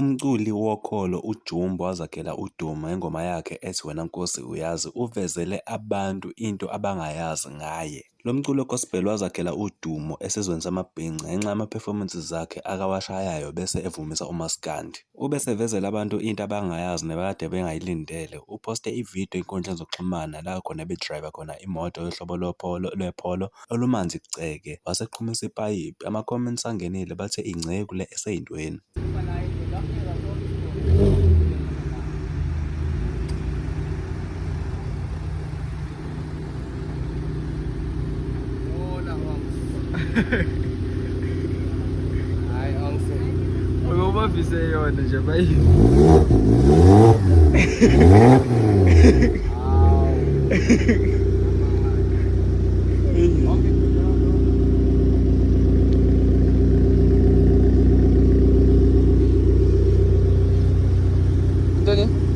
Umculi wokholo uJumbo wazakhela udumo ngengoma yakhe ethi Wena Nkosi Uyazi uvezele abantu into abangayazi ngaye. Lo mculi we-gospel wazakhela udumo esizweni samabhinca ngenxa yama-performances akhe akawashayayo bese evumisa umaskandi. Ubese evezela abantu into abangayazi nebekade bengayilindele. Uposte ividiyo ey'nkundleni zokuxhumana la khona bedrayiva khona imoto yohlobo lwepholo olumanzi kuceke, waseqhumisa ipayipi. Ama-comments angenile bathe ingceku le eseyintweni. Hayi angise ubavise yona nje bayi Ntoni